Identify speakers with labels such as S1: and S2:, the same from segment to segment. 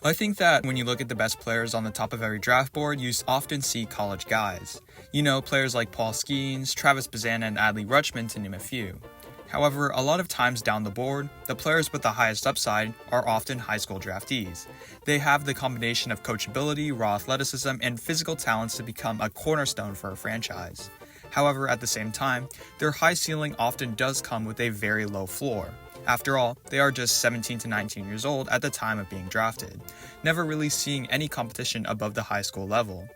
S1: I think that when you look at the best players on the top of every draft board, you often see college guys. You know, players like Paul Skeens, Travis Bazana, and Adley Rutschman, to name a few. However, a lot of times down the board, the players with the highest upside are often high school draftees. They have the combination of coachability, raw athleticism, and physical talents to become a cornerstone for a franchise. However, at the same time, their high ceiling often does come with a very low floor. After all, they are just 17 to 19 years old at the time of being drafted, never really seeing any competition above the high school level.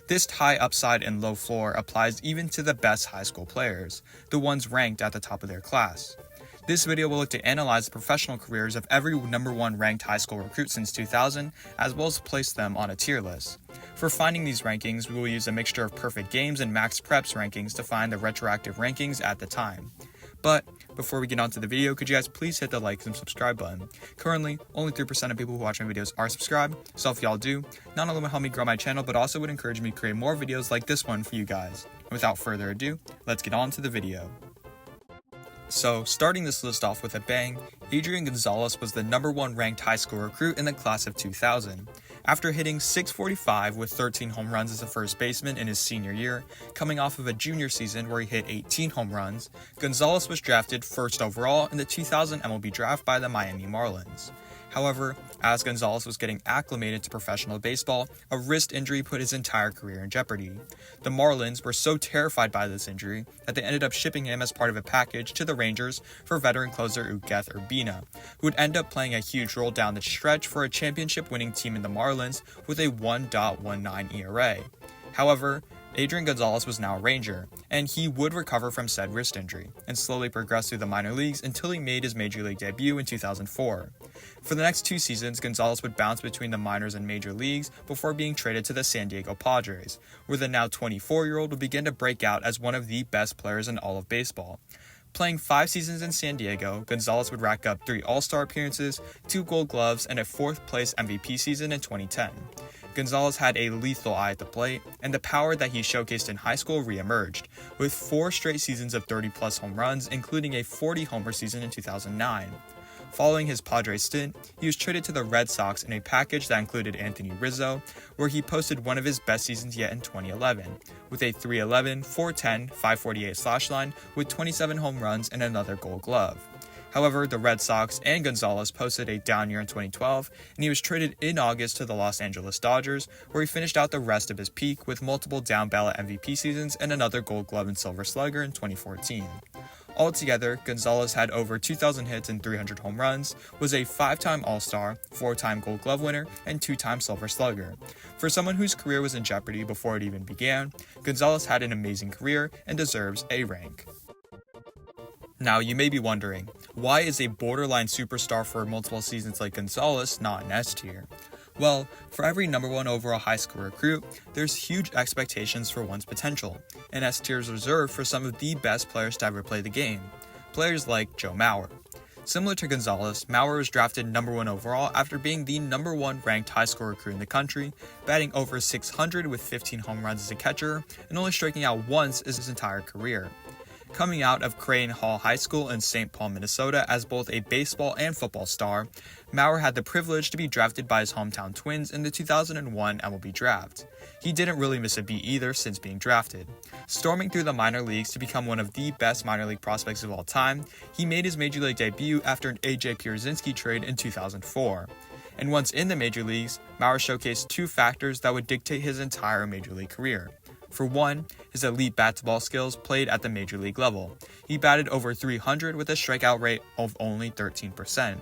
S1: This high upside and low floor applies even to the best high school players, the ones ranked at the top of their class. This video will look to analyze the professional careers of every number 1 ranked high school recruit since 2000, as well as place them on a tier list. For finding these rankings, we will use a mixture of perfect games and max preps rankings to find the retroactive rankings at the time. But before we get on to the video, could you guys please hit the like and subscribe button? Currently, only 3% of people who watch my videos are subscribed, so if y'all do, not only will help me grow my channel, but also would encourage me to create more videos like this one for you guys. Without further ado, let's get on to the video. So, starting this list off with a bang, Adrian Gonzalez was the number 1 ranked high school recruit in the class of 2000. After hitting .645 with 13 home runs as a first baseman in his senior year, coming off of a junior season where he hit 18 home runs, Gonzalez was drafted first overall in the 2000 MLB draft by the Miami Marlins. However, as Gonzalez was getting acclimated to professional baseball, a wrist injury put his entire career in jeopardy. The Marlins were so terrified by this injury that they ended up shipping him as part of a package to the Rangers for veteran closer Ugueth Urbina, who would end up playing a huge role down the stretch for a championship-winning team in the Marlins with a 1.19 ERA. However, Adrian Gonzalez was now a Ranger, and he would recover from said wrist injury, and slowly progress through the minor leagues until he made his major league debut in 2004. For the next 2 seasons, Gonzalez would bounce between the minors and major leagues before being traded to the San Diego Padres, where the now 24-year-old would begin to break out as one of the best players in all of baseball. Playing 5 seasons in San Diego, Gonzalez would rack up 3 All-Star appearances, 2 Gold Gloves, and a 4th-place MVP season in 2010. Gonzalez had a lethal eye at the plate, and the power that he showcased in high school re-emerged, with 4 straight seasons of 30-plus home runs, including a 40-homer season in 2009. Following his Padres stint, he was traded to the Red Sox in a package that included Anthony Rizzo, where he posted one of his best seasons yet in 2011, with a .311, .410, .548 slash line with 27 home runs and another Gold Glove. However, the Red Sox and Gonzalez posted a down year in 2012, and he was traded in August to the Los Angeles Dodgers, where he finished out the rest of his peak with multiple down-ballot MVP seasons and another Gold Glove and Silver Slugger in 2014. Altogether, Gonzalez had over 2,000 hits and 300 home runs, was a 5-time All-Star, 4-time Gold Glove winner, and 2-time Silver Slugger. For someone whose career was in jeopardy before it even began, Gonzalez had an amazing career and deserves a rank. Now, you may be wondering, why is a borderline superstar for multiple seasons like Gonzalez not an S tier? Well, for every number 1 overall high school recruit, there's huge expectations for one's potential, and S tier is reserved for some of the best players to ever play the game. Players like Joe Mauer. Similar to Gonzalez, Mauer was drafted number 1 overall after being the number 1 ranked high school recruit in the country, batting over .600 with 15 home runs as a catcher, and only striking out once in his entire career. Coming out of Creighton Hall High School in St. Paul, Minnesota as both a baseball and football star, Mauer had the privilege to be drafted by his hometown Twins in the 2001 MLB draft. He didn't really miss a beat either since being drafted. Storming through the minor leagues to become one of the best minor league prospects of all time, he made his major league debut after an A.J. Pierzynski trade in 2004. And once in the major leagues, Mauer showcased 2 factors that would dictate his entire major league career. For one, his elite bat-to-ball skills played at the major league level. He batted over .300 with a strikeout rate of only 13%.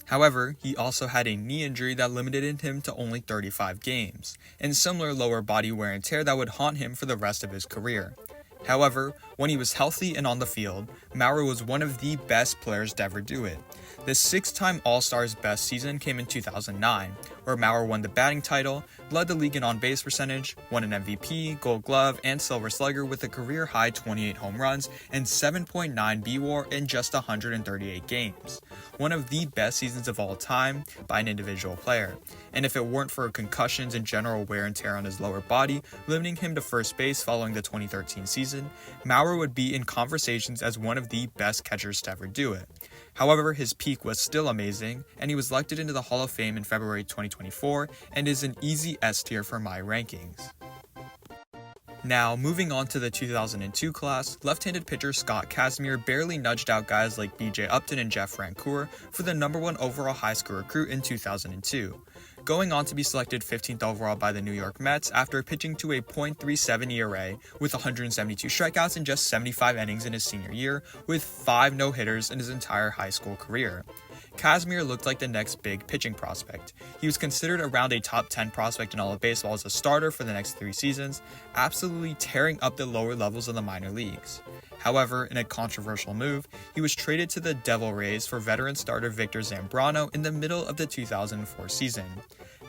S1: However, he also had a knee injury that limited him to only 35 games, and similar lower body wear and tear that would haunt him for the rest of his career. However, when he was healthy and on the field, Mauer was one of the best players to ever do it. The 6-time All-Star's best season came in 2009, where Mauer won the batting title, led the league in on-base percentage, won an MVP, Gold Glove, and Silver Slugger with a career-high 28 home runs and 7.9 BWAR in just 138 games. One of the best seasons of all time by an individual player. And if it weren't for concussions and general wear and tear on his lower body, limiting him to first base following the 2013 season, Mauer would be in conversations as one of the best catchers to ever do it. However, his peak was still amazing, and he was elected into the Hall of Fame in February 2024 and is an easy S tier for my rankings. Now, moving on to the 2002 class, left-handed pitcher Scott Kazmir barely nudged out guys like BJ Upton and Jeff Francoeur for the #1 overall high school recruit in 2002, going on to be selected 15th overall by the New York Mets after pitching to a .37 ERA with 172 strikeouts in just 75 innings in his senior year, with 5 no-hitters in his entire high school career. Kazmir looked like the next big pitching prospect. He was considered around a top 10 prospect in all of baseball as a starter for the next 3 seasons, absolutely tearing up the lower levels of the minor leagues. However, in a controversial move, he was traded to the Devil Rays for veteran starter Victor Zambrano in the middle of the 2004 season.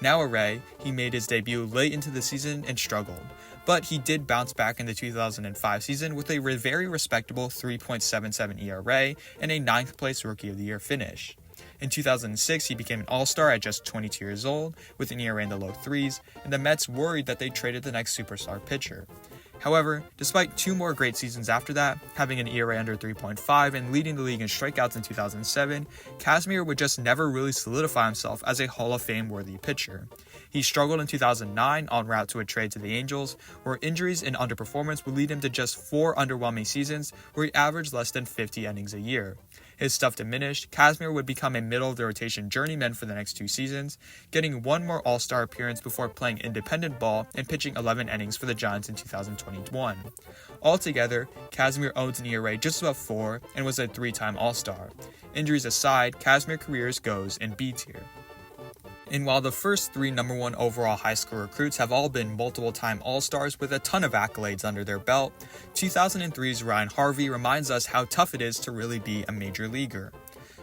S1: Now a Ray, he made his debut late into the season and struggled, but he did bounce back in the 2005 season with a very respectable 3.77 ERA and a 9th place Rookie of the Year finish. In 2006, he became an All-Star at just 22 years old, with an ERA in the low 3s, and the Mets worried that they traded the next superstar pitcher. However, despite 2 more great seasons after that, having an ERA under 3.5 and leading the league in strikeouts in 2007, Kazmir would just never really solidify himself as a Hall of Fame-worthy pitcher. He struggled in 2009 en route to a trade to the Angels, where injuries and underperformance would lead him to just 4 underwhelming seasons where he averaged less than 50 innings a year. His stuff diminished, Kazmir would become a middle-of-the-rotation journeyman for the next 2 seasons, getting 1 more All-Star appearance before playing independent ball and pitching 11 innings for the Giants in 2021. Altogether, Kazmir owns an ERA just above 4 and was a 3-time All-Star. Injuries aside, Kazmir careers goes in B tier. And while the first 3 #1 overall high school recruits have all been multiple-time All-Stars with a ton of accolades under their belt, 2003's Ryan Harvey reminds us how tough it is to really be a major leaguer.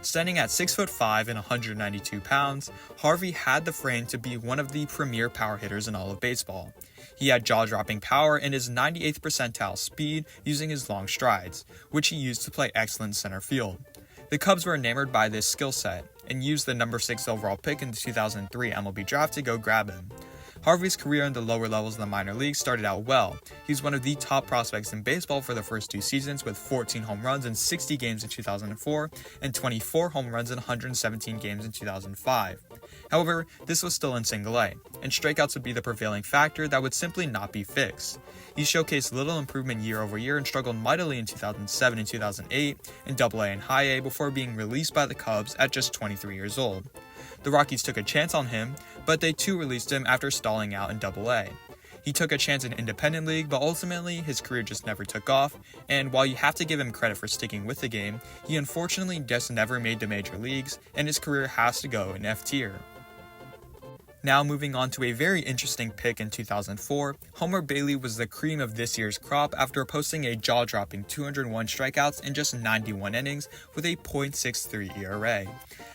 S1: Standing at 6'5" and 192 pounds, Harvey had the frame to be one of the premier power hitters in all of baseball. He had jaw-dropping power and his 98th percentile speed using his long strides, which he used to play excellent center field. The Cubs were enamored by this skill set and used the #6 overall pick in the 2003 MLB draft to go grab him. Harvey's career in the lower levels of the minor leagues started out well. He was one of the top prospects in baseball for the first 2 seasons with 14 home runs in 60 games in 2004 and 24 home runs in 117 games in 2005. However, this was still in Single A, and strikeouts would be the prevailing factor that would simply not be fixed. He showcased little improvement year over year and struggled mightily in 2007 and 2008 in Double-A and High A before being released by the Cubs at just 23 years old. The Rockies took a chance on him, but they too released him after stalling out in Double-A. He took a chance in Independent League, but ultimately his career just never took off, and while you have to give him credit for sticking with the game, he unfortunately just never made the major leagues, and his career has to go in F tier. Now moving on to a very interesting pick in 2004, Homer Bailey was the cream of this year's crop after posting a jaw-dropping 201 strikeouts in just 91 innings with a .63 ERA.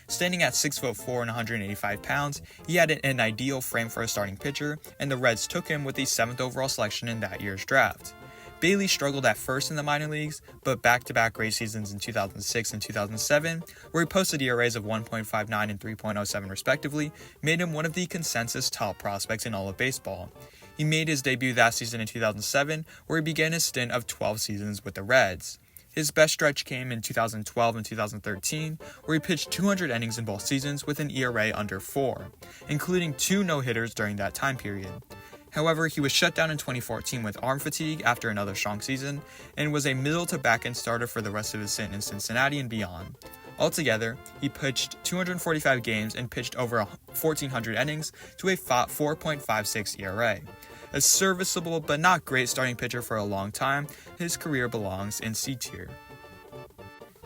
S1: Standing at 6'4" and 185 pounds, he had an ideal frame for a starting pitcher, and the Reds took him with the 7th overall selection in that year's draft. Bailey struggled at first in the minor leagues, but back-to-back great seasons in 2006 and 2007, where he posted ERAs of 1.59 and 3.07 respectively, made him one of the consensus top prospects in all of baseball. He made his debut that season in 2007, where he began his stint of 12 seasons with the Reds. His best stretch came in 2012 and 2013, where he pitched 200 innings in both seasons with an ERA under 4, including 2 no-hitters during that time period. However, he was shut down in 2014 with arm fatigue after another strong season, and was a middle to back-end starter for the rest of his stint in Cincinnati and beyond. Altogether, he pitched 245 games and pitched over 1,400 innings to a 4.56 ERA. A serviceable but not great starting pitcher for a long time, his career belongs in C tier.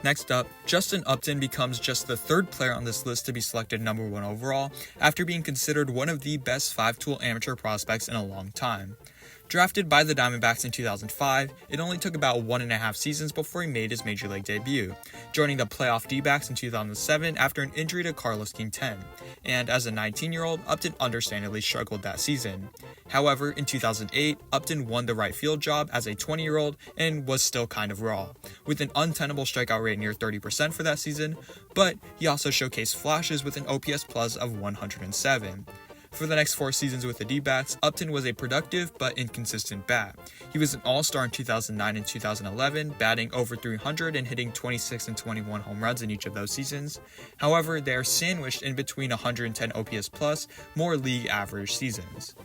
S1: Next up, Justin Upton becomes just the 3rd player on this list to be selected #1 overall, after being considered one of the best 5-tool amateur prospects in a long time. Drafted by the Diamondbacks in 2005, it only took about 1.5 seasons before he made his major league debut, joining the playoff D-backs in 2007 after an injury to Carlos Quinten, and as a 19-year-old, Upton understandably struggled that season. However, in 2008, Upton won the right field job as a 20-year-old and was still kind of raw, with an untenable strikeout rate near 30% for that season, but he also showcased flashes with an OPS plus of 107. For the next 4 seasons with the D-backs, Upton was a productive but inconsistent bat. He was an all-star in 2009 and 2011, batting over .300 and hitting 26 and 21 home runs in each of those seasons. However, they are sandwiched in between 110 OPS plus, more league average seasons.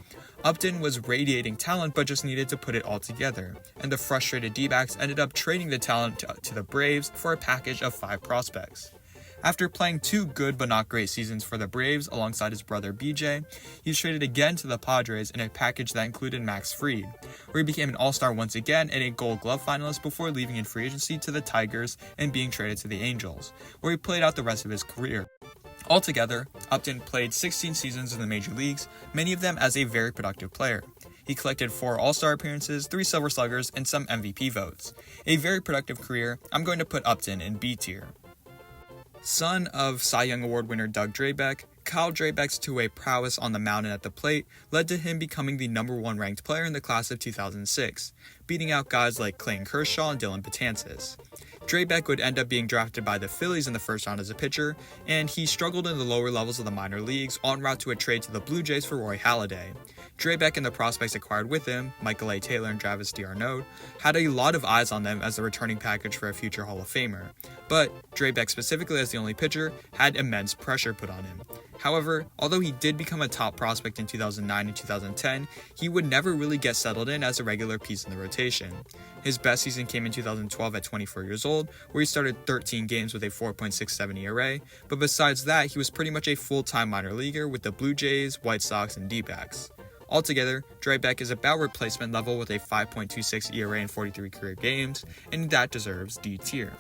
S1: Upton was radiating talent but just needed to put it all together, and the frustrated D-backs ended up trading the talent to the Braves for a package of 5 prospects. After playing 2 good but not great seasons for the Braves alongside his brother BJ, he was traded again to the Padres in a package that included Max Fried, where he became an all-star once again and a Gold Glove finalist before leaving in free agency to the Tigers and being traded to the Angels, where he played out the rest of his career. Altogether, Upton played 16 seasons in the major leagues, many of them as a very productive player. He collected 4 All-Star appearances, 3 Silver Sluggers, and some MVP votes. A very productive career. I'm going to put Upton in B tier. Son of Cy Young Award winner Doug Drabek, Kyle Drabek's two-way prowess on the mound and at the plate led to him becoming the #1 ranked player in the class of 2006, beating out guys like Clayton Kershaw and Dylan Betances. Drabek would end up being drafted by the Phillies in the first round as a pitcher, and he struggled in the lower levels of the minor leagues en route to a trade to the Blue Jays for Roy Halladay. Drabek and the prospects acquired with him, Michael A. Taylor and Travis d'Arnaud, had a lot of eyes on them as a returning package for a future Hall of Famer, but Drabek specifically as the only pitcher had immense pressure put on him. However, although he did become a top prospect in 2009 and 2010, he would never really get settled in as a regular piece in the rotation. His best season came in 2012 at 24 years old, where he started 13 games with a 4.67 ERA, but besides that, he was pretty much a full-time minor leaguer with the Blue Jays, White Sox, and D-backs. Altogether, Drabek is about replacement level with a 5.26 ERA in 43 career games, and that deserves D tier.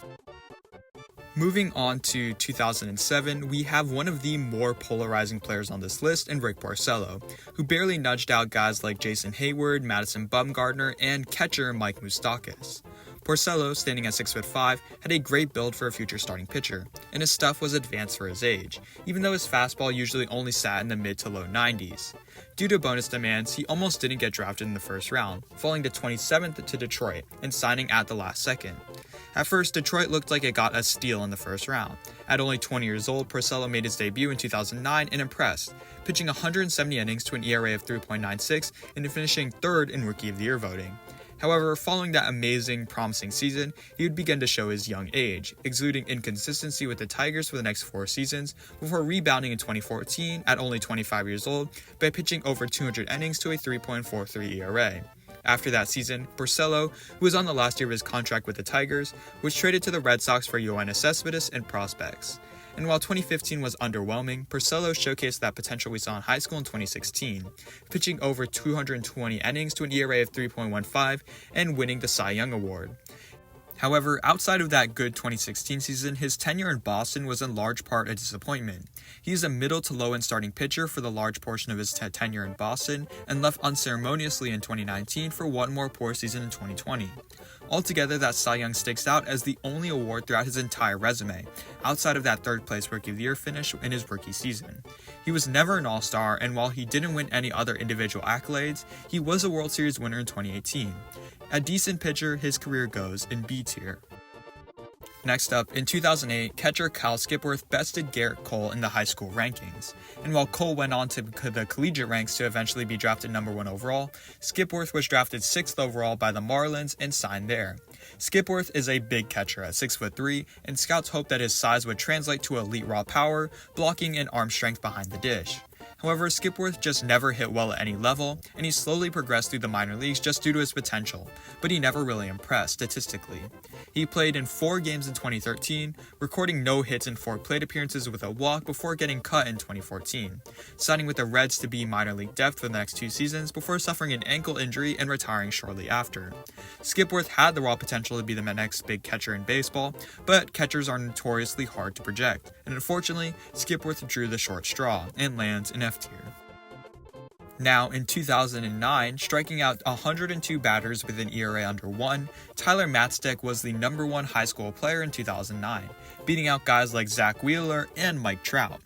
S1: Moving on to 2007, we have one of the more polarizing players on this list in Rick Porcello, who barely nudged out guys like Jason Hayward, Madison Bumgarner, and catcher Mike Moustakas. Porcello, standing at 6'5", had a great build for a future starting pitcher, and his stuff was advanced for his age, even though his fastball usually only sat in the mid to low 90s. Due to bonus demands, he almost didn't get drafted in the first round, falling to 27th to Detroit and signing at the last second. At first, Detroit looked like it got a steal in the first round. At only 20 years old, Porcello made his debut in 2009 and impressed, pitching 170 innings to an ERA of 3.96 and finishing 3rd in Rookie of the Year voting. However, following that amazing, promising season, he would begin to show his young age, exuding inconsistency with the Tigers for the next 4 seasons, before rebounding in 2014 at only 25 years old by pitching over 200 innings to a 3.43 ERA. After that season, Porcello, who was on the last year of his contract with the Tigers, was traded to the Red Sox for Yoenis Cespedes and prospects. And while 2015 was underwhelming, Porcello showcased that potential we saw in high school in 2016, pitching over 220 innings to an ERA of 3.15 and winning the Cy Young Award. However, outside of that good 2016 season, his tenure in Boston was in large part a disappointment. He is a middle to low-end starting pitcher for the large portion of his tenure in Boston and left unceremoniously in 2019 for one more poor season in 2020. Altogether, that Cy Young sticks out as the only award throughout his entire resume, outside of that 3rd place Rookie of the Year finish in his rookie season. He was never an All-Star, and while he didn't win any other individual accolades, he was a World Series winner in 2018. A decent pitcher, his career goes in B tier. Next up, in 2008, catcher Kyle Skipworth bested Garrett Cole in the high school rankings, and while Cole went on to the collegiate ranks to eventually be drafted #1 overall, Skipworth was drafted 6th overall by the Marlins and signed there. Skipworth is a big catcher at 6'3", and scouts hoped that his size would translate to elite raw power, blocking, and arm strength behind the dish. However, Skipworth just never hit well at any level, and he slowly progressed through the minor leagues just due to his potential, but he never really impressed statistically. He played in 4 games in 2013, recording no hits in 4 plate appearances with a walk before getting cut in 2014, signing with the Reds to be minor league depth for the next 2 seasons before suffering an ankle injury and retiring shortly after. Skipworth had the raw potential to be the next big catcher in baseball, but catchers are notoriously hard to project, and unfortunately, Skipworth drew the short straw and lands in F tier. Now, in 2009, striking out 102 batters with an ERA under 1, Tyler Matzek was the #1 high school player in 2009, beating out guys like Zach Wheeler and Mike Trout.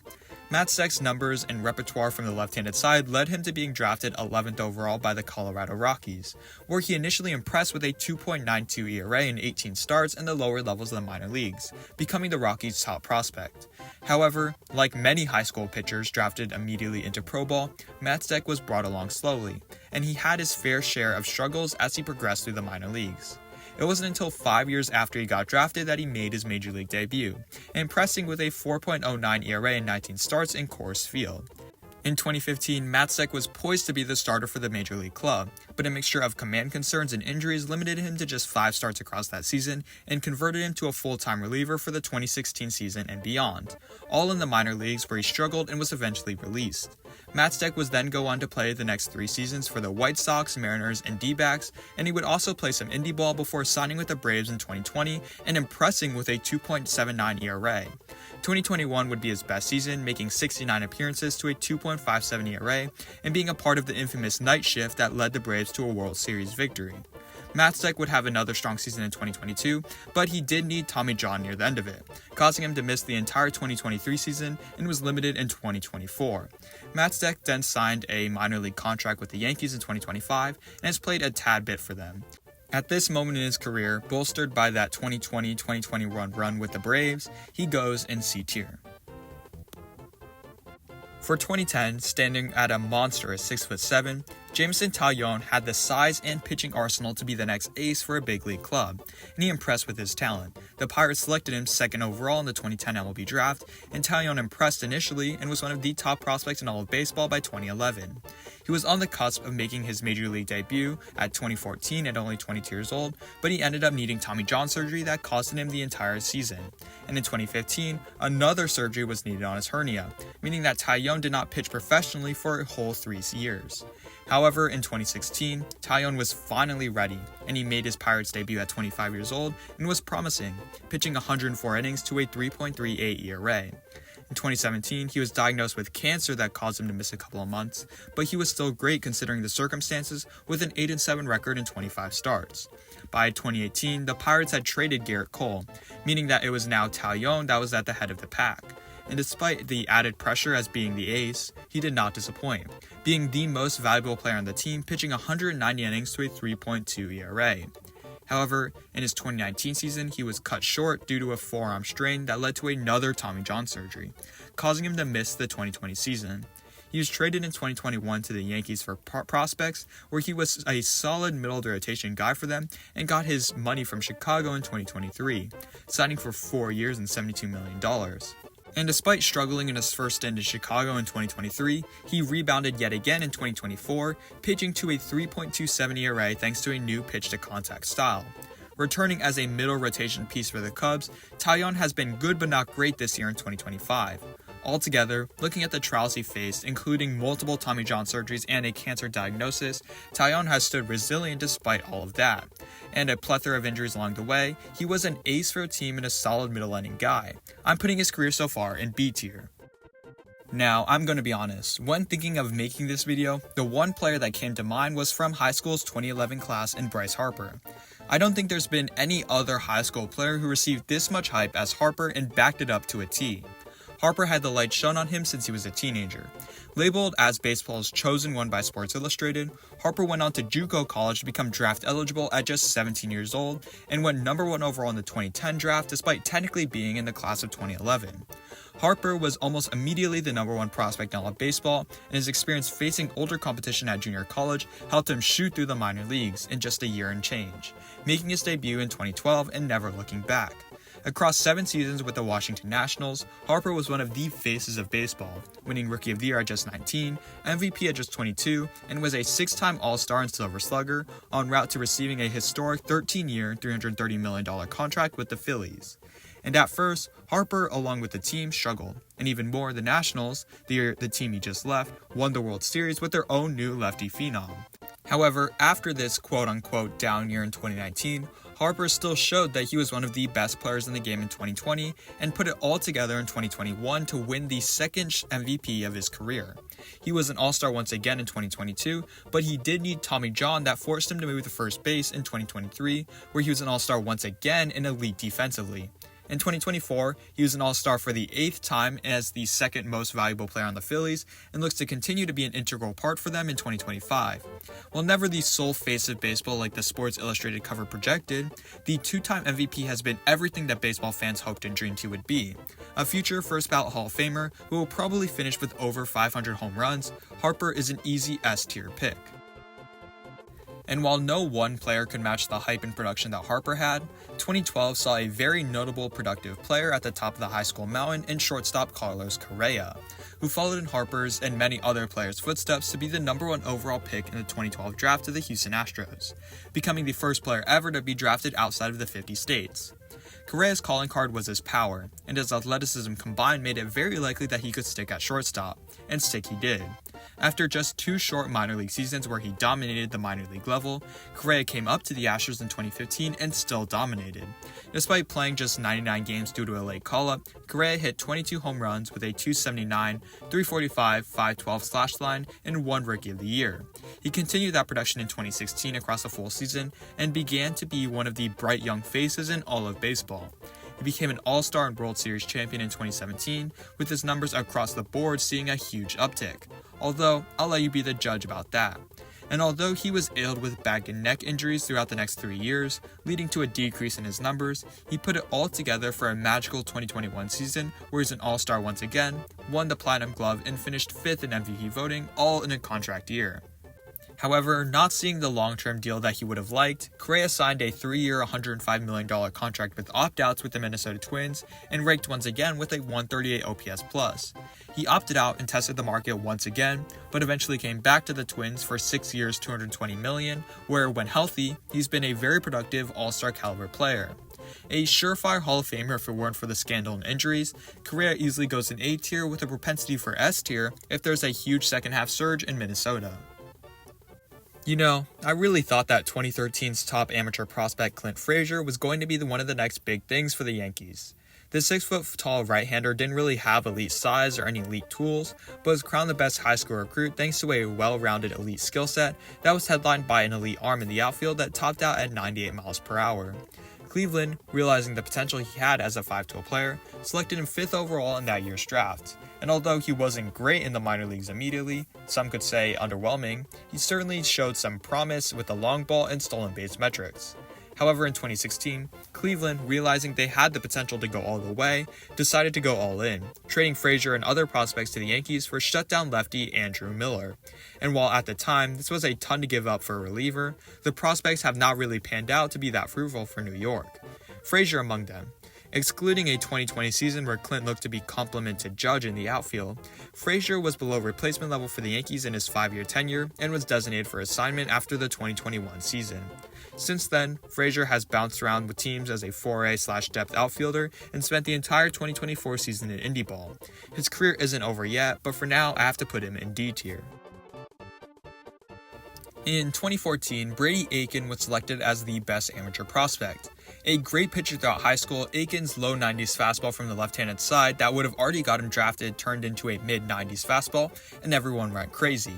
S1: Matzek's numbers and repertoire from the left-handed side led him to being drafted 11th overall by the Colorado Rockies, where he initially impressed with a 2.92 ERA in 18 starts in the lower levels of the minor leagues, becoming the Rockies' top prospect. However, like many high school pitchers drafted immediately into pro ball, Matzek was brought along slowly, and he had his fair share of struggles as he progressed through the minor leagues. It wasn't until 5 years after he got drafted that he made his major league debut, impressing with a 4.09 ERA in 19 starts in Coors Field. In 2015, Matzek was poised to be the starter for the major league club, but a mixture of command concerns and injuries limited him to just 5 starts across that season and converted him to a full-time reliever for the 2016 season and beyond, all in the minor leagues where he struggled and was eventually released. Matzek would then go on to play the next 3 seasons for the White Sox, Mariners, and D-backs, and he would also play some indie ball before signing with the Braves in 2020 and impressing with a 2.79 ERA. 2021 would be his best season, making 69 appearances to a 2.57 ERA and being a part of the infamous night shift that led the Braves to a World Series victory. Matzek would have another strong season in 2022, but he did need Tommy John near the end of it, causing him to miss the entire 2023 season and was limited in 2024. Matzek then signed a minor league contract with the Yankees in 2025 and has played a tad bit for them. At this moment in his career, bolstered by that 2020-2021 run with the Braves, he goes in C tier. For 2010, standing at a monstrous 6'7", Jameson Taillon had the size and pitching arsenal to be the next ace for a big league club, and he impressed with his talent. The Pirates selected him 2nd overall in the 2010 MLB draft, and Taillon impressed initially and was one of the top prospects in all of baseball by 2011. He was on the cusp of making his major league debut at 2014 at only 22 years old, but he ended up needing Tommy John surgery that costed him the entire season. And in 2015, another surgery was needed on his hernia, meaning that Taillon did not pitch professionally for a whole 3 years. However, in 2016, Taillon was finally ready, and he made his Pirates debut at 25 years old and was promising, pitching 104 innings to a 3.38 ERA. In 2017, he was diagnosed with cancer that caused him to miss a couple of months, but he was still great considering the circumstances with an 8-7 record in 25 starts. By 2018, the Pirates had traded Garrett Cole, meaning that it was now Taillon that was at the head of the pack. And despite the added pressure as being the ace, he did not disappoint, being the most valuable player on the team, pitching 190 innings to a 3.2 ERA. However, in his 2019 season, he was cut short due to a forearm strain that led to another Tommy John surgery, causing him to miss the 2020 season. He was traded in 2021 to the Yankees for prospects, where he was a solid middle-of-the-rotation guy for them and got his money from Chicago in 2023, signing for 4 years and $72 million. And despite struggling in his first stint in Chicago in 2023, he rebounded yet again in 2024, pitching to a 3.27 ERA thanks to a new pitch-to-contact style. Returning as a middle rotation piece for the Cubs, Taillon has been good but not great this year in 2025. Altogether, looking at the trials he faced, including multiple Tommy John surgeries and a cancer diagnosis, Taillon has stood resilient despite all of that. And a plethora of injuries along the way, he was an ace for a team and a solid middle-inning guy. I'm putting his career so far in B tier. Now, I'm going to be honest, when thinking of making this video, the one player that came to mind was from high school's 2011 class in Bryce Harper. I don't think there's been any other high school player who received this much hype as Harper and backed it up to a T. Harper had the light shone on him since he was a teenager. Labeled as baseball's chosen one by Sports Illustrated, Harper went on to JUCO college to become draft eligible at just 17 years old and went number 1 overall in the 2010 draft despite technically being in the class of 2011. Harper was almost immediately the number 1 prospect in all of baseball, and his experience facing older competition at junior college helped him shoot through the minor leagues in just a year and change, making his debut in 2012 and never looking back. Across 7 seasons with the Washington Nationals, Harper was one of the faces of baseball, winning Rookie of the Year at just 19, MVP at just 22, and was a 6-time All-Star and Silver Slugger, en route to receiving a historic 13-year, $330 million contract with the Phillies. And at first, Harper, along with the team, struggled, and even more, the Nationals, the team he just left, won the World Series with their own new lefty phenom. However, after this quote-unquote down year in 2019, Harper still showed that he was one of the best players in the game in 2020 and put it all together in 2021 to win the second MVP of his career. He was an All-Star once again in 2022, but he did need Tommy John that forced him to move to first base in 2023, where he was an All-Star once again and elite defensively. In 2024, he was an All-Star for the 8th time as the second most valuable player on the Phillies and looks to continue to be an integral part for them in 2025. While never the sole face of baseball like the Sports Illustrated cover projected, the two-time MVP has been everything that baseball fans hoped and dreamed he would be. A future first-ballot Hall of Famer who will probably finish with over 500 home runs, Harper is an easy S-tier pick. And while no one player could match the hype and production that Harper had, 2012 saw a very notable productive player at the top of the high school mountain in shortstop Carlos Correa, who followed in Harper's and many other players' footsteps to be the #1 overall pick in the 2012 draft of the Houston Astros, becoming the first player ever to be drafted outside of the 50 states. Correa's calling card was his power, and his athleticism combined made it very likely that he could stick at shortstop, and stick he did. After just 2 short minor league seasons where he dominated the minor league level, Correa came up to the Astros in 2015 and still dominated. Despite playing just 99 games due to a late call-up, Correa hit 22 home runs with a .279, .345, .512 slash line, and 1 Rookie of the Year. He continued that production in 2016 across a full season and began to be one of the bright young faces in all of baseball. He became an All-Star and World Series champion in 2017, with his numbers across the board seeing a huge uptick. Although, I'll let you be the judge about that. And although he was ailed with back and neck injuries throughout the next 3 years, leading to a decrease in his numbers, he put it all together for a magical 2021 season where he's an All-Star once again, won the Platinum Glove, and finished 5th in MVP voting, all in a contract year. However, not seeing the long-term deal that he would have liked, Correa signed a 3-year, $105 million contract with opt-outs with the Minnesota Twins and ranked once again with a 138 OPS+. He opted out and tested the market once again, but eventually came back to the Twins for 6 years, $220 million, where, when healthy, he's been a very productive All-Star caliber player. A surefire Hall of Famer if it weren't for the scandal and injuries, Correa easily goes in A tier with a propensity for S tier if there's a huge second-half surge in Minnesota. You know, I really thought that 2013's top amateur prospect Clint Frazier was going to be one of the next big things for the Yankees. The 6-foot-tall right-hander didn't really have elite size or any elite tools, but was crowned the best high school recruit thanks to a well-rounded elite skill set that was headlined by an elite arm in the outfield that topped out at 98 miles per hour. Cleveland, realizing the potential he had as a 5-tool player, selected him 5th overall in that year's draft. And although he wasn't great in the minor leagues immediately, some could say underwhelming, he certainly showed some promise with the long ball and stolen base metrics. However, in 2016, Cleveland, realizing they had the potential to go all the way, decided to go all in, trading Frazier and other prospects to the Yankees for shutdown lefty Andrew Miller. And while at the time this was a ton to give up for a reliever, the prospects have not really panned out to be that fruitful for New York. Frazier among them. Excluding a 2020 season where Clint looked to be complement to Judge in the outfield, Frazier was below replacement level for the Yankees in his 5-year tenure and was designated for assignment after the 2021 season. Since then, Frazier has bounced around with teams as a 4A/depth outfielder and spent the entire 2024 season in indie ball. His career isn't over yet, but for now I have to put him in D tier. In 2014, Brady Aikan was selected as the best amateur prospect. A great pitcher throughout high school, Aiken's low 90s fastball from the left-handed side that would have already got him drafted turned into a mid-90s fastball, and everyone went crazy.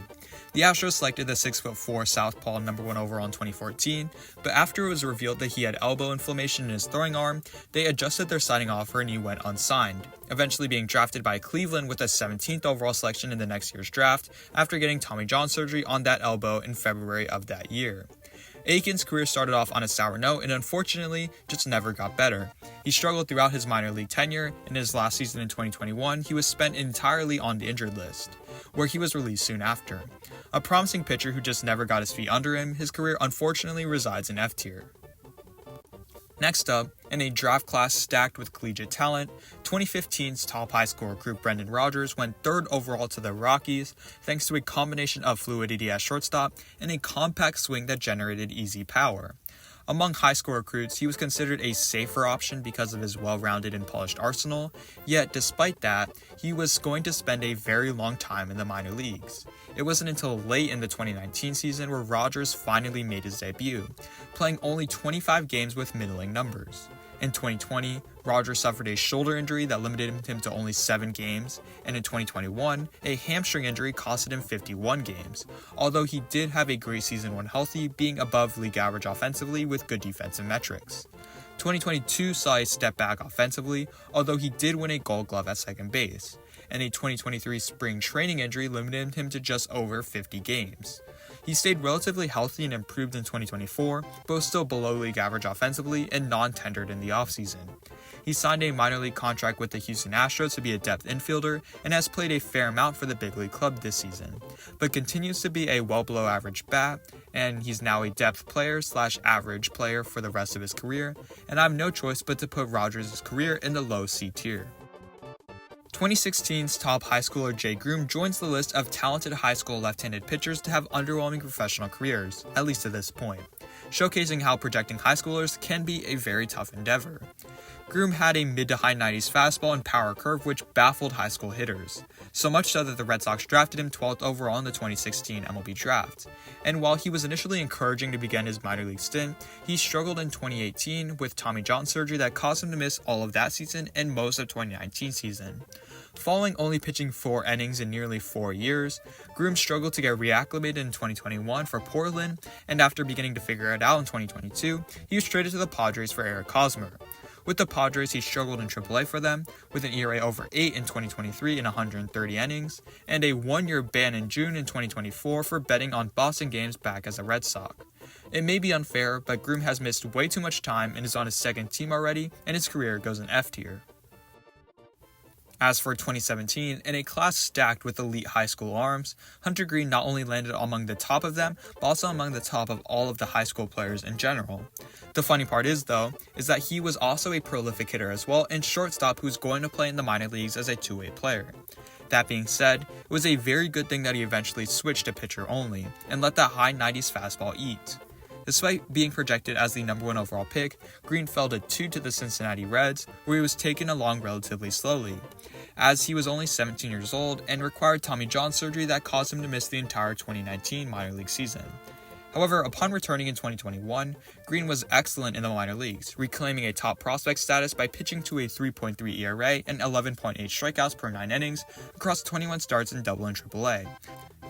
S1: The Astros selected the 6'4" southpaw #1 overall in 2014, but after it was revealed that he had elbow inflammation in his throwing arm, they adjusted their signing offer and he went unsigned, eventually being drafted by Cleveland with a 17th overall selection in the next year's draft after getting Tommy John surgery on that elbow in February of that year. Aiken's career started off on a sour note and unfortunately just never got better. He struggled throughout his minor league tenure, and in his last season in 2021, he was spent entirely on the injured list, where he was released soon after. A promising pitcher who just never got his feet under him, his career unfortunately resides in F tier. Next up, in a draft class stacked with collegiate talent, 2015's top high school recruit Brendan Rodgers went 3rd overall to the Rockies thanks to a combination of fluidity at shortstop and a compact swing that generated easy power. Among high school recruits, he was considered a safer option because of his well-rounded and polished arsenal, yet despite that, he was going to spend a very long time in the minor leagues. It wasn't until late in the 2019 season where Rodgers finally made his debut, playing only 25 games with middling numbers. In 2020, Rodgers suffered a shoulder injury that limited him to only 7 games, and in 2021, a hamstring injury costed him 51 games, although he did have a great season when healthy, being above league average offensively with good defensive metrics. 2022 saw a step back offensively, although he did win a Gold Glove at second base, and a 2023 spring training injury limited him to just over 50 games. He stayed relatively healthy and improved in 2024, but was still below league average offensively and non-tendered in the offseason. He signed a minor league contract with the Houston Astros to be a depth infielder and has played a fair amount for the big league club this season, but continues to be a well below average bat, and he's now a depth player / average player for the rest of his career, and I have no choice but to put Rodgers' career in the low C tier. 2016's top high schooler Jay Groome joins the list of talented high school left-handed pitchers to have underwhelming professional careers, at least to this point, showcasing how projecting high schoolers can be a very tough endeavor. Groome had a mid to high 90s fastball and power curve which baffled high school hitters, so much so that the Red Sox drafted him 12th overall in the 2016 MLB draft. And while he was initially encouraging to begin his minor league stint, he struggled in 2018 with Tommy John surgery that caused him to miss all of that season and most of 2019 season. Following only pitching 4 innings in nearly 4 years, Groome struggled to get reacclimated in 2021 for Portland, and after beginning to figure it out in 2022, he was traded to the Padres for Eric Kazmir. With the Padres, he struggled in AAA for them, with an ERA over 8 in 2023 in 130 innings, and a 1-year ban in June in 2024 for betting on Boston games back as a Red Sox. It may be unfair, but Groome has missed way too much time and is on his second team already, and his career goes in F tier. As for 2017, in a class stacked with elite high school arms, Hunter Greene not only landed among the top of them, but also among the top of all of the high school players in general. The funny part is that he was also a prolific hitter as well and shortstop who's going to play in the minor leagues as a two-way player. That being said, it was a very good thing that he eventually switched to pitcher only, and let that high 90s fastball eat. Despite being projected as the number 1 overall pick, Greene fell to 2 to the Cincinnati Reds, where he was taken along relatively slowly, as he was only 17 years old and required Tommy John surgery that caused him to miss the entire 2019 minor league season. However, upon returning in 2021, Greene was excellent in the minor leagues, reclaiming a top prospect status by pitching to a 3.3 ERA and 11.8 strikeouts per 9 innings across 21 starts in Double and AAA.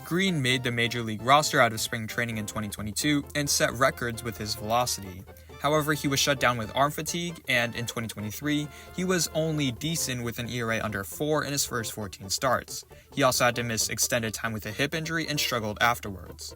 S1: Greene made the major league roster out of spring training in 2022 and set records with his velocity. However, he was shut down with arm fatigue, and in 2023, he was only decent with an ERA under 4 in his first 14 starts. He also had to miss extended time with a hip injury and struggled afterwards.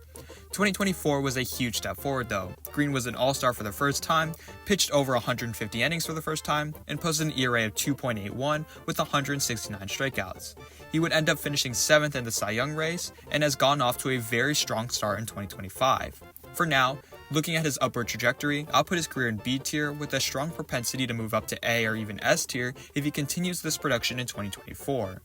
S1: 2024 was a huge step forward though. Greene was an all-star for the first time, pitched over 150 innings for the first time, and posted an ERA of 2.81 with 169 strikeouts. He would end up finishing 7th in the Cy Young race, and has gone off to a very strong start in 2025. For now, looking at his upward trajectory, I'll put his career in B tier with a strong propensity to move up to A or even S tier if he continues this production in 2024.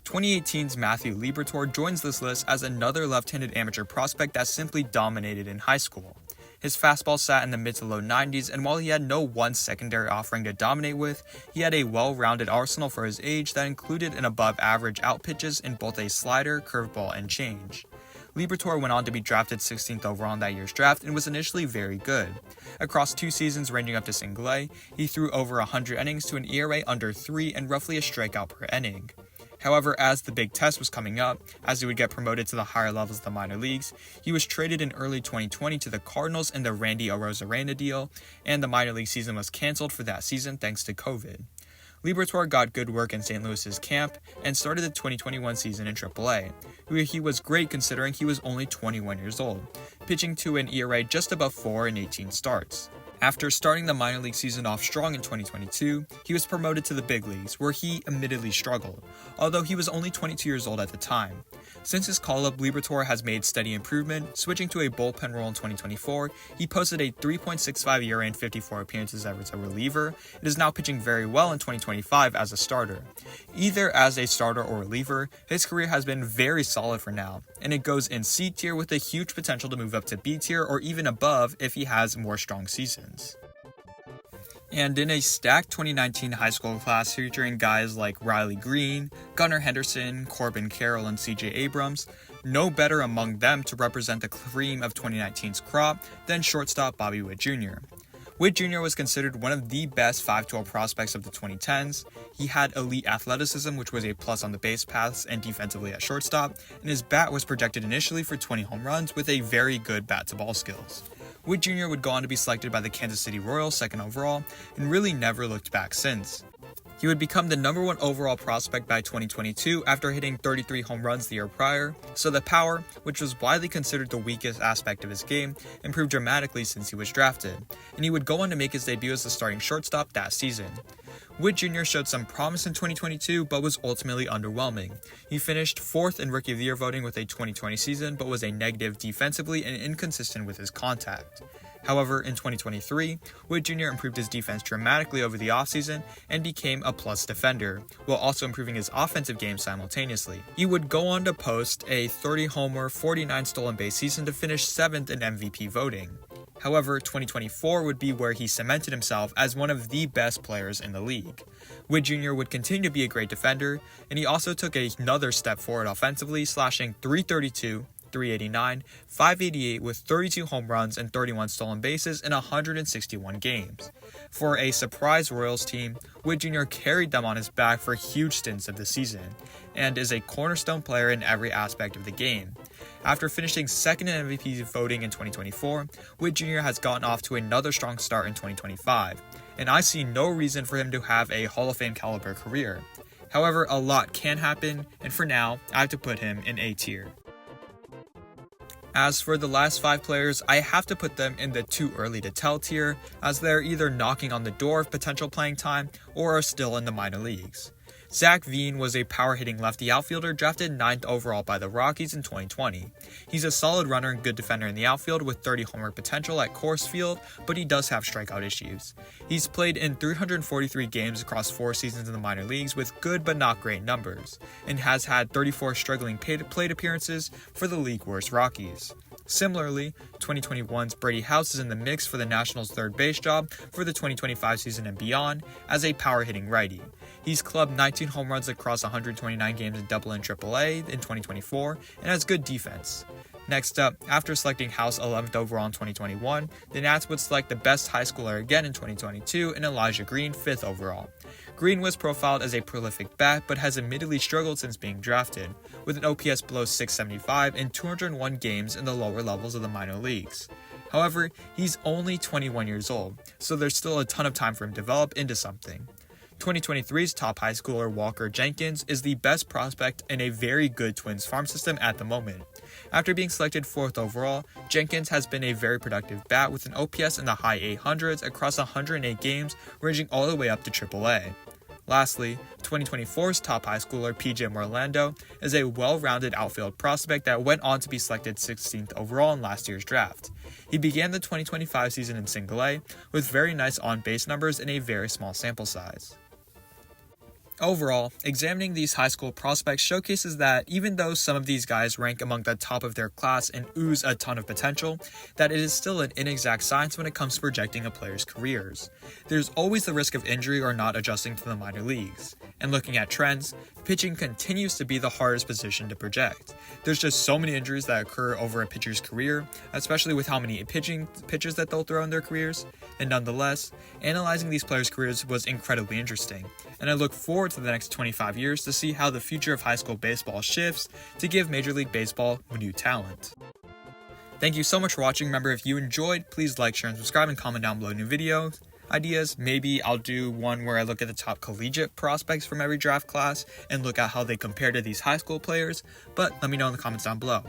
S1: 2018's Matthew Liberatore joins this list as another left-handed amateur prospect that simply dominated in high school. His fastball sat in the mid to low 90s, and while he had no one secondary offering to dominate with, he had a well-rounded arsenal for his age that included an above-average out pitches in both a slider, curveball, and change. Liberatore went on to be drafted 16th overall in that year's draft and was initially very good. Across 2 seasons ranging up to single A, he threw over 100 innings to an ERA under 3 and roughly a strikeout per inning. However, as the big test was coming up, as he would get promoted to the higher levels of the minor leagues, he was traded in early 2020 to the Cardinals in the Randy Arozarena deal, and the minor league season was canceled for that season thanks to COVID. Liberatore got good work in St. Louis's camp and started the 2021 season in AAA, where he was great considering he was only 21 years old, pitching to an ERA just above 4 in 18 starts. After starting the minor league season off strong in 2022, he was promoted to the big leagues, where he admittedly struggled, although he was only 22 years old at the time. Since his call-up, Liberatore has made steady improvement. Switching to a bullpen role in 2024, he posted a 3.65 ERA in 54 appearances as a reliever. It is now pitching very well in 2025 as a starter. Either as a starter or reliever, his career has been very solid for now, and it goes in C tier with a huge potential to move up to B tier or even above if he has more strong seasons. And in a stacked 2019 high school class featuring guys like Riley Greene, Gunnar Henderson, Corbin Carroll, and CJ Abrams, no better among them to represent the cream of 2019's crop than shortstop Bobby Witt Jr. Witt Jr. was considered one of the best 5-tool prospects of the 2010s. He had elite athleticism, which was a plus on the base paths and defensively at shortstop, and his bat was projected initially for 20 home runs with a very good bat-to-ball skills. Witt Jr. would go on to be selected by the Kansas City Royals 2nd overall and really never looked back since. He would become the #1 overall prospect by 2022 after hitting 33 home runs the year prior, so the power, which was widely considered the weakest aspect of his game, improved dramatically since he was drafted, and he would go on to make his debut as the starting shortstop that season. Witt Jr. showed some promise in 2022, but was ultimately underwhelming. He finished 4th in Rookie of the Year voting with a 2020 season, but was a negative defensively and inconsistent with his contact. However, in 2023, Witt Jr. improved his defense dramatically over the offseason and became a plus defender, while also improving his offensive game simultaneously. He would go on to post a 30-homer, 49 stolen base season to finish 7th in MVP voting. However, 2024 would be where he cemented himself as one of the best players in the league. Witt Jr. would continue to be a great defender, and he also took another step forward offensively, slashing .332, .389, .588 with 32 home runs and 31 stolen bases in 161 games. For a surprise Royals team, Witt Jr. carried them on his back for huge stints of the season, and is a cornerstone player in every aspect of the game. After finishing 2nd in MVP voting in 2024, Witt Jr. has gotten off to another strong start in 2025, and I see no reason for him to have a Hall of Fame caliber career. However, a lot can happen, and for now, I have to put him in A tier. As for the last 5 players, I have to put them in the too early to tell tier, as they're either knocking on the door of potential playing time or are still in the minor leagues. Zach Veen was a power-hitting lefty outfielder drafted 9th overall by the Rockies in 2020. He's a solid runner and good defender in the outfield with 30-homer potential at Coors Field, but he does have strikeout issues. He's played in 343 games across 4 seasons in the minor leagues with good but not great numbers, and has had 34 struggling plate appearances for the league-worst Rockies. Similarly, 2021's Brady House is in the mix for the Nationals' third base job for the 2025 season and beyond as a power-hitting righty. He's clubbed 19 home runs across 129 games in AA and AAA in 2024 and has good defense. Next up, after selecting House 11th overall in 2021, the Nats would select the best high schooler again in 2022 in Elijah Greene 5th overall. Greene was profiled as a prolific bat but has admittedly struggled since being drafted, with an OPS below .675 in 201 games in the lower levels of the minor leagues. However, he's only 21 years old, so there's still a ton of time for him to develop into something. 2023's top high schooler Walker Jenkins is the best prospect in a very good Twins farm system at the moment. After being selected 4th overall, Jenkins has been a very productive bat with an OPS in the high 800s across 108 games, ranging all the way up to AAA. Lastly, 2024's top high schooler PJ Morlando is a well-rounded outfield prospect that went on to be selected 16th overall in last year's draft. He began the 2025 season in Single A with very nice on-base numbers in a very small sample size. Overall, examining these high school prospects showcases that even though some of these guys rank among the top of their class and ooze a ton of potential, that it is still an inexact science when it comes to projecting a player's careers. There's always the risk of injury or not adjusting to the minor leagues. And looking at trends, pitching continues to be the hardest position to project. There's just so many injuries that occur over a pitcher's career, especially with how many pitches that they'll throw in their careers, and nonetheless, analyzing these players' careers was incredibly interesting, and I look forward to the next 25 years to see how the future of high school baseball shifts to give Major League Baseball new talent. Thank you so much for watching. Remember, if you enjoyed, please like, share, and subscribe, and comment down below new videos. Ideas, maybe I'll do one where I look at the top collegiate prospects from every draft class and look at how they compare to these high school players, but let me know in the comments down below.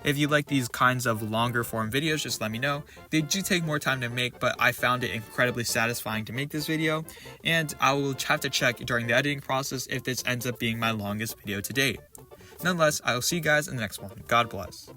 S1: If you like these kinds of longer form videos, just let me know. They do take more time to make, but I found it incredibly satisfying to make this video, and I will have to check during the editing process if this ends up being my longest video to date. Nonetheless, I will see you guys in the next one. God bless.